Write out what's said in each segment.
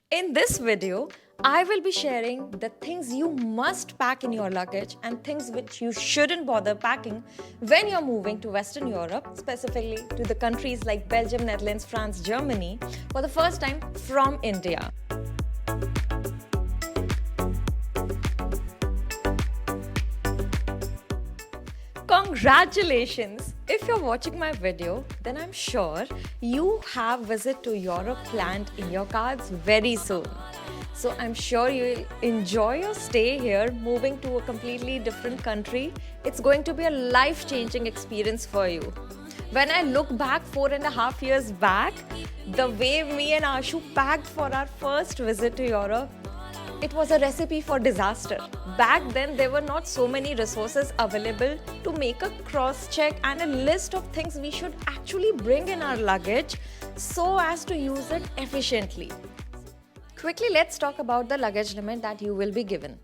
In this video, I will be sharing the things you must pack in your luggage and things which you shouldn't bother packing when you're moving to Western Europe, specifically to the countries like Belgium, Netherlands, France, Germany, for the first time from India. Congratulations! If you're watching my video, then I'm sure you have visit to Europe planned in your cards very soon. So I'm sure you'll enjoy your stay here, moving to a completely different country. It's going to be a life-changing experience for you. When I look back 4.5 years back, the way me and Ashu packed for our first visit to Europe, it was a recipe for disaster. Back then, there were not so many resources available to make a cross check and a list of things we should actually bring in our luggage so as to use it efficiently. Quickly, let's talk about the luggage limit that you will be given.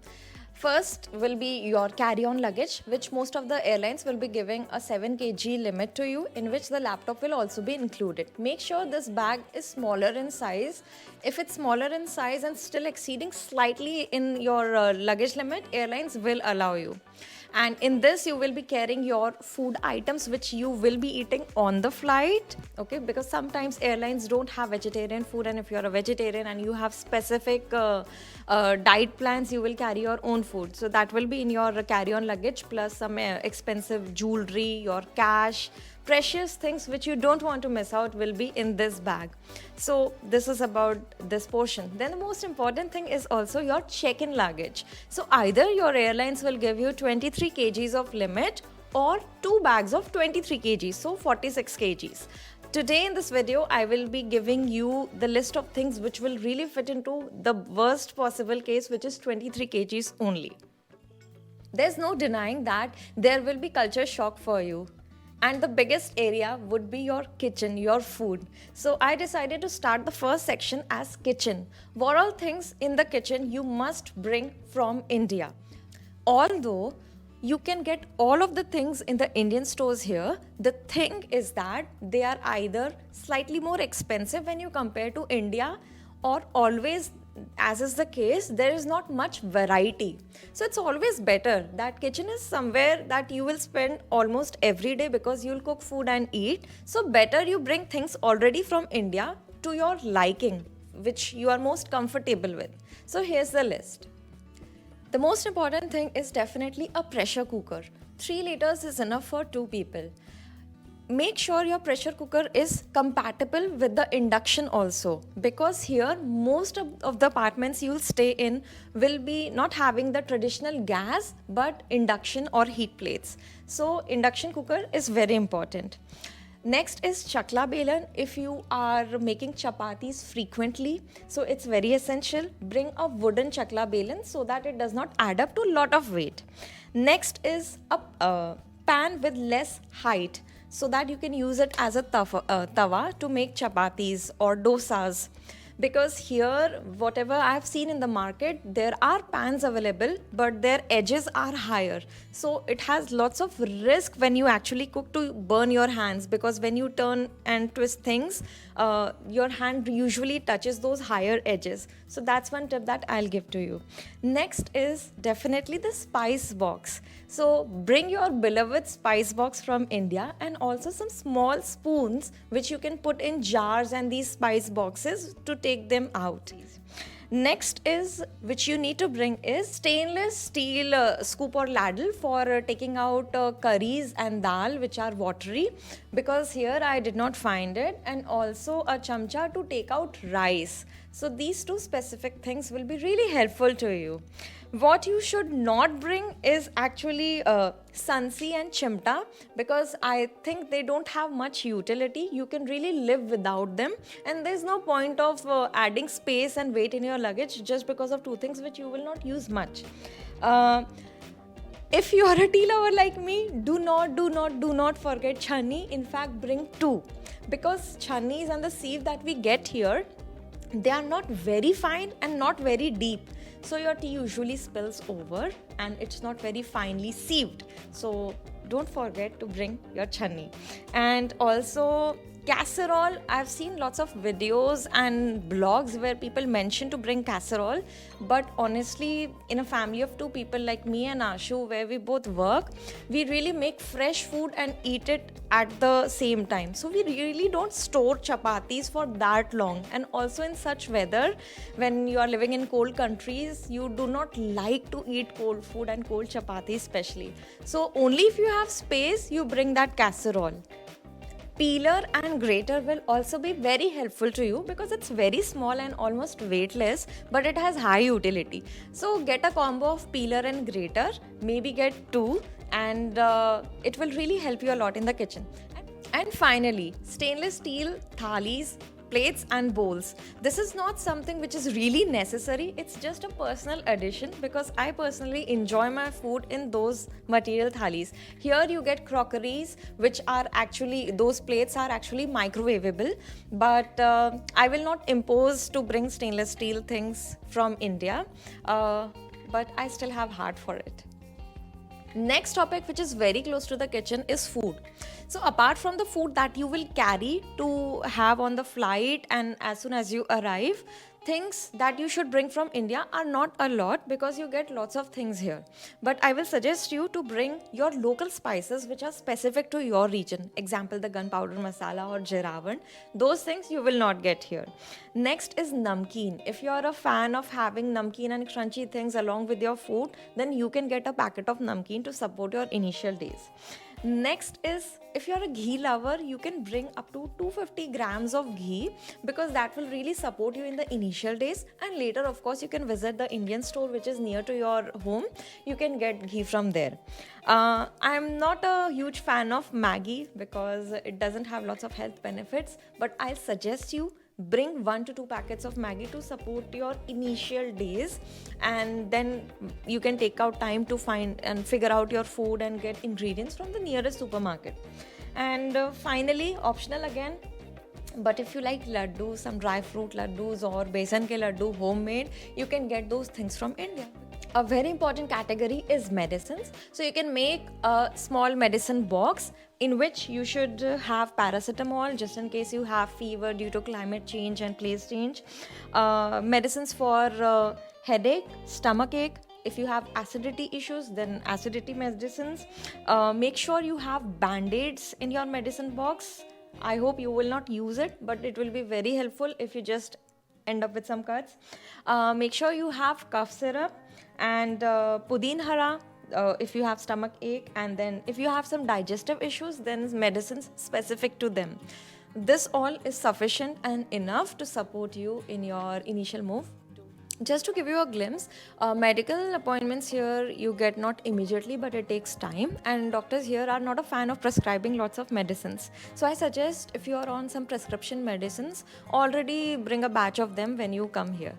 First will be your carry-on luggage, which most of the airlines will be giving a 7 kg limit to you, in which the laptop will also be included. Make sure this bag is smaller in size. If it's smaller in size and still exceeding slightly in your luggage limit, airlines will allow you. And in this, you will be carrying your food items which you will be eating on the flight, okay? Because sometimes airlines don't have vegetarian food, and if you're a vegetarian and you have specific diet plans, you will carry your own food. So that will be in your carry-on luggage, plus some expensive jewelry, your cash, precious things which you don't want to miss out will be in this bag. So this is about this portion. Then the most important thing is also your check-in luggage. So either your airlines will give you 23 kgs of limit or 2 bags of 23 kgs, so 46 kgs. Today in this video, I will be giving you the list of things which will really fit into the worst possible case, which is 23 kgs only. There's no denying that there will be culture shock for you. And the biggest area would be your kitchen, your food. So I decided to start the first section as kitchen. What all things in the kitchen you must bring from India. Although you can get all of the things in the Indian stores here, the thing is that they are either slightly more expensive when you compare to India, or always, as is the case, there is not much variety. So it's always better that kitchen is somewhere that you will spend almost every day because you'll cook food and eat. So better you bring things already from India to your liking, which you are most comfortable with. So here's the list. The most important thing is definitely a pressure cooker. 3 liters is enough for 2 people. Make sure your pressure cooker is compatible with the induction also, because here most of the apartments you'll stay in will be not having the traditional gas but induction or heat plates. So induction cooker is very important. Next is chakla belan. If you are making chapatis frequently, so it's very essential. Bring a wooden chakla belan so that it does not add up to a lot of weight. Next is a pan with less height, so that you can use it as a tawa to make chapatis or dosas. Because here, whatever I have seen in the market, there are pans available, but their edges are higher. So it has lots of risk when you actually cook to burn your hands, because when you turn and twist things, your hand usually touches those higher edges. So that's one tip that I'll give to you. Next is definitely the spice box. So bring your beloved spice box from India, and also some small spoons which you can put in jars and these spice boxes to take them out. Next is, which you need to bring, is stainless steel scoop or ladle for taking out curries and dal which are watery, because here I did not find it, and also a chamcha to take out rice. So these 2 specific things will be really helpful to you. What you should not bring is actually Mansee and chimta, because I think they don't have much utility. You can really live without them, and there's no point of adding space and weight in your luggage just because of 2 things which you will not use much. If you are a tea lover like me, do not forget chhani. In fact, bring 2, because chhanis and the sieve that we get here, they are not very fine and not very deep. So your tea usually spills over and it's not very finely sieved. So don't forget to bring your chutney. And also Casserole, I've seen lots of videos and blogs where people mention to bring casserole, but honestly, in a family of two people like me and Ashu, where we both work, we really make fresh food and eat it at the same time. So we really don't store chapatis for that long. And also in such weather, when you are living in cold countries, you do not like to eat cold food and cold chapatis especially. So only if you have space, you bring that casserole. Peeler and grater will also be very helpful to you because it's very small and almost weightless, but it has high utility. So get a combo of peeler and grater, maybe get two, and it will really help you a lot in the kitchen. And finally, stainless steel thalis, plates and bowls. This is not something which is really necessary. It's just a personal addition because I personally enjoy my food in those material thalis. Here you get crockeries which are actually, those plates are actually microwavable, but I will not impose to bring stainless steel things from India, but I still have heart for it. Next topic, which is very close to the kitchen, is food. So apart from the food that you will carry to have on the flight and as soon as you arrive, things that you should bring from India are not a lot because you get lots of things here. But I will suggest you to bring your local spices which are specific to your region. Example, the gunpowder masala or jiravan. Those things you will not get here. Next is namkeen. If you are a fan of having namkeen and crunchy things along with your food, then you can get a packet of namkeen to support your initial days. Next is, if you're a ghee lover, you can bring up to 250 grams of ghee because that will really support you in the initial days, and later of course you can visit the Indian store which is near to your home. You can get ghee from there. I'm not a huge fan of Maggi because it doesn't have lots of health benefits, but I suggest you bring 1 to 2 packets of Maggi to support your initial days, and then you can take out time to find and figure out your food and get ingredients from the nearest supermarket. And finally, optional again, but if you like laddu, some dry fruit laddus or besan ke laddu homemade, you can get those things from India. A very important category is medicines. So you can make a small medicine box in which you should have paracetamol just in case you have fever due to climate change and place change. Medicines for headache, stomach ache. If you have acidity issues, then acidity medicines. Make sure you have band-aids in your medicine box. I hope you will not use it, but it will be very helpful if you just end up with some cuts. Make sure you have cough syrup and pudin hara if you have stomach ache, and then if you have some digestive issues, then medicines specific to them. This all is sufficient and enough to support you in your initial move. Just to give you a glimpse, medical appointments here you get not immediately, but it takes time, and doctors here are not a fan of prescribing lots of medicines. So I suggest if you are on some prescription medicines, already bring a batch of them when you come here.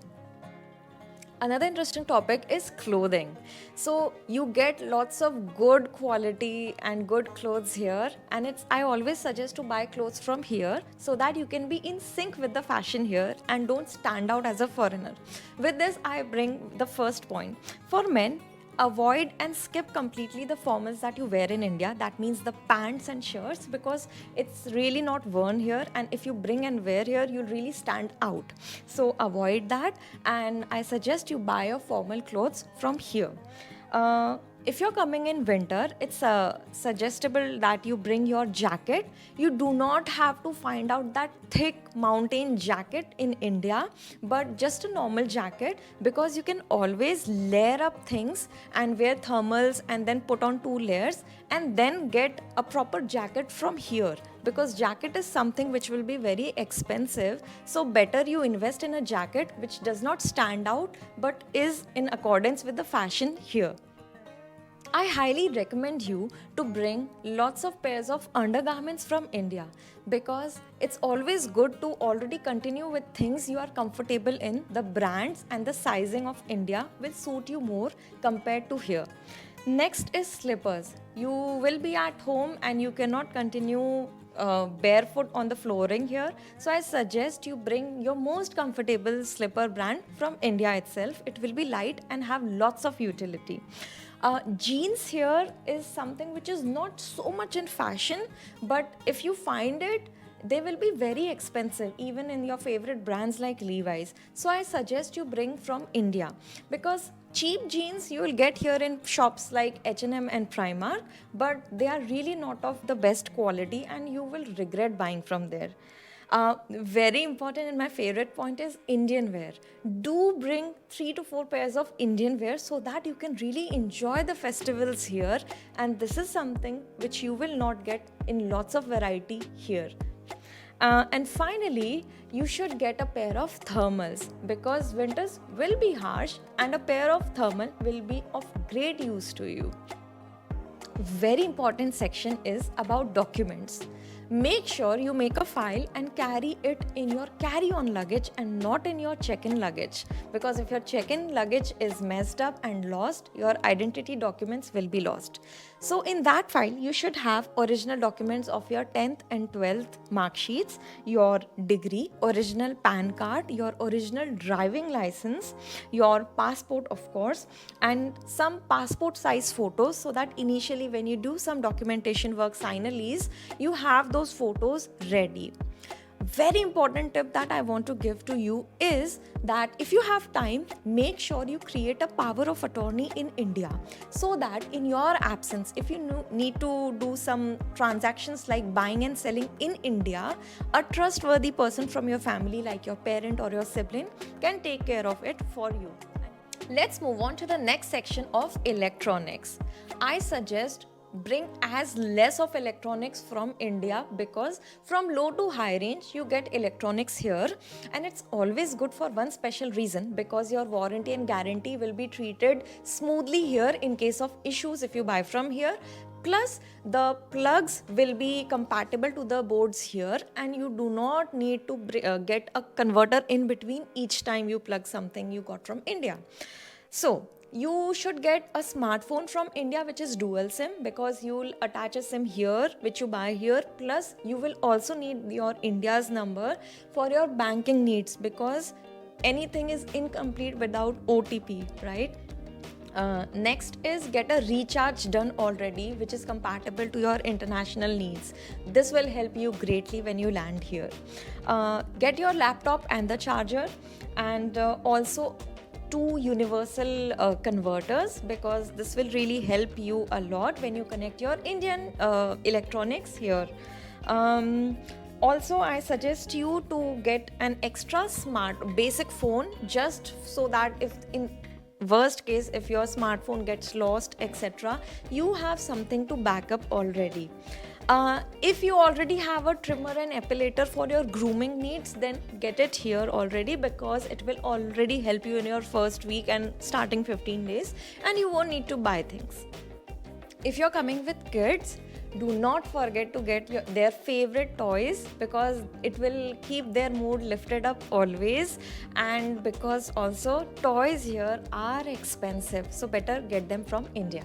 Another interesting topic is clothing. So you get lots of good quality and good clothes here, and I always suggest to buy clothes from here so that you can be in sync with the fashion here and don't stand out as a foreigner. With this, I bring the first point. For men, avoid and skip completely the formals that you wear in India. That means the pants and shirts, because it's really not worn here, and if you bring and wear here, you'll really stand out. So avoid that, and I suggest you buy your formal clothes from here. If you're coming in winter, it's suggestible that you bring your jacket. You do not have to find out that thick mountain jacket in India, but just a normal jacket, because you can always layer up things and wear thermals and then put on 2 layers and then get a proper jacket from here, because jacket is something which will be very expensive. So better you invest in a jacket which does not stand out but is in accordance with the fashion here. I highly recommend you to bring lots of pairs of undergarments from India, because it's always good to already continue with things you are comfortable in. The brands and the sizing of India will suit you more compared to here. Next is slippers. You will be at home and you cannot continue barefoot on the flooring here. So I suggest you bring your most comfortable slipper brand from India itself. It will be light and have lots of utility. Jeans here is something which is not so much in fashion, but if you find it, they will be very expensive even in your favorite brands like Levi's. So I suggest you bring from India, because cheap jeans you will get here in shops like H&M and Primark, but they are really not of the best quality and you will regret buying from there. Very important, and my favorite point is Indian wear. Do bring 3 to 4 pairs of Indian wear so that you can really enjoy the festivals here, and this is something which you will not get in lots of variety here. And finally, you should get a pair of thermals, because winters will be harsh and a pair of thermal will be of great use to you. Very important section is about documents. Make sure you make a file and carry it in your carry-on luggage and not in your check-in luggage, because if your check-in luggage is messed up and lost, your identity documents will be lost. So in that file, you should have original documents of your 10th and 12th mark sheets, your degree, original PAN card, your original driving license, your passport of course, and some passport size photos, so that initially when you do some documentation work, sign a lease, you have those photos ready. Very important tip that I want to give to you is that if you have time, make sure you create a power of attorney in India, so that in your absence, if you need to do some transactions like buying and selling in India, a trustworthy person from your family like your parent or your sibling can take care of it for you. Let's move on to the next section of electronics. I suggest bring as less of electronics from India, because from low to high range you get electronics here, and it's always good for one special reason, because your warranty and guarantee will be treated smoothly here in case of issues if you buy from here. Plus, the plugs will be compatible to the boards here, and you do not need to get a converter in between each time you plug something you got from India. So, you should get a smartphone from India which is dual SIM, because you will attach a SIM here which you buy here, plus you will also need your India's number for your banking needs, because anything is incomplete without OTP, right? Next is get a recharge done already which is compatible to your international needs. This will help you greatly when you land here. Get your laptop and the charger, and also two universal converters, because this will really help you a lot when you connect your Indian electronics here. Also, I suggest you to get an extra smart basic phone, just so that if in worst case if your smartphone gets lost etc, you have something to back up already. If you already have a trimmer and epilator for your grooming needs, then get it here already, because it will already help you in your first week and starting 15 days, and you won't need to buy things. If you're coming with kids, do not forget to get their favorite toys, because it will keep their mood lifted up always, and because also toys here are expensive, so better get them from India.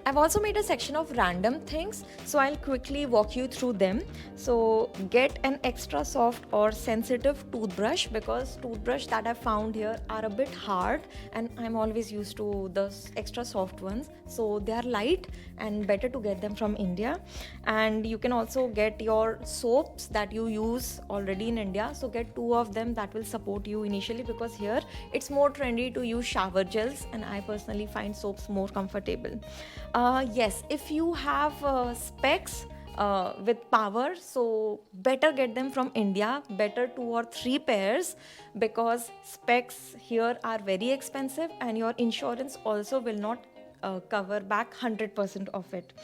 I've also made a section of random things, so I'll quickly walk you through them. So get an extra soft or sensitive toothbrush, because toothbrush that I found here are a bit hard and I'm always used to the extra soft ones. So they are light and better to get them from India. And you can also get your soaps that you use already in India. So get 2 of them, that will support you initially, because here it's more trendy to use shower gels and I personally find soaps more comfortable. Yes, if you have specs with power, so better get them from India, better 2 or 3 pairs, because specs here are very expensive and your insurance also will not cover back 100% of it.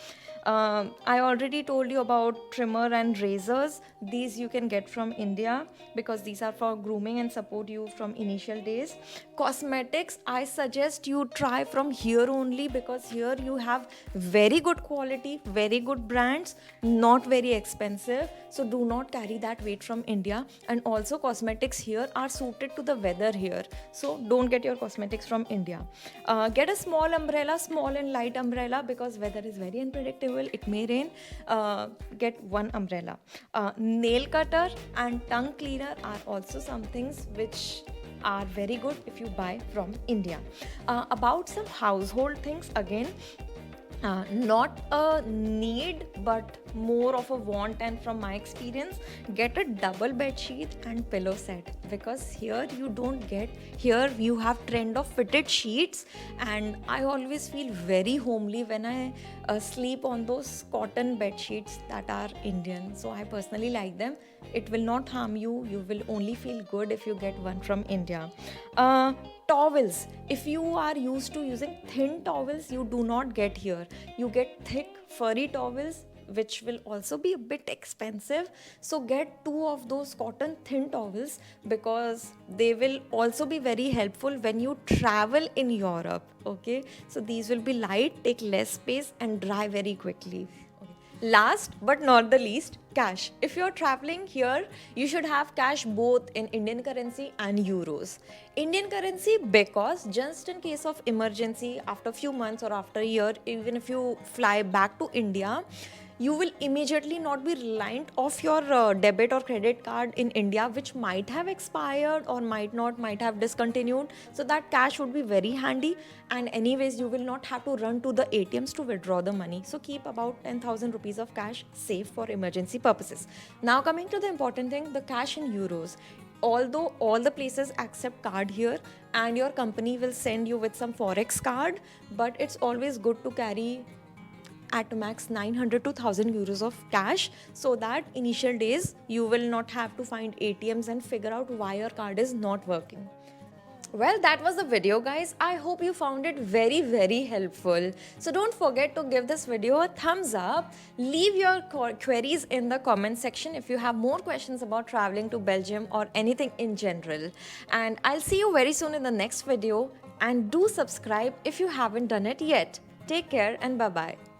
I already told you about trimmer and razors. These you can get from India, because these are for grooming and support you from initial days. Cosmetics, I suggest you try from here only, because here you have very good quality, very good brands, not very expensive. So do not carry that weight from India. And also cosmetics here are suited to the weather here. So don't get your cosmetics from India. Get a small umbrella, small and light umbrella, because weather is very unpredictable. It may rain. Get one umbrella. Nail cutter and tongue cleaner are also some things which are very good if you buy from India. About some household things again, not a need but more of a want, and from my experience, get a double bed sheet and pillow set, because here you don't get, here you have trend of fitted sheets, and I always feel very homely when I sleep on those cotton bed sheets that are Indian. So I personally like them. It will not harm you, you will only feel good if you get one from India. uh, Towels, if you are used to using thin towels, you do not get here. You get thick furry towels, which will also be a bit expensive. So get two of those cotton thin towels, because they will also be very helpful when you travel in Europe. Okay, so these will be light, take less space, and dry very quickly. Last but not the least, cash. If you're traveling here, you should have cash both in Indian currency and euros. Indian currency, because just in case of emergency, after few months or after a year, even if you fly back to India, you will immediately not be reliant of your debit or credit card in India, which might have expired or might have discontinued. So that cash would be very handy, and anyways you will not have to run to the ATMs to withdraw the money. So keep about 10,000 rupees of cash safe for emergency purposes. Now coming to the important thing, the cash in euros. Although all the places accept card here and your company will send you with some forex card, but it's always good to carry at max 900 to 1000 euros of cash, so that initial days you will not have to find ATMs and figure out why your card is not working. Well, that was the video, guys. I hope you found it very helpful. So don't forget to give this video a thumbs up. Leave your queries in the comment section if you have more questions about traveling to Belgium or anything in general. And I'll see you very soon in the next video. And do subscribe if you haven't done it yet. Take care and bye-bye.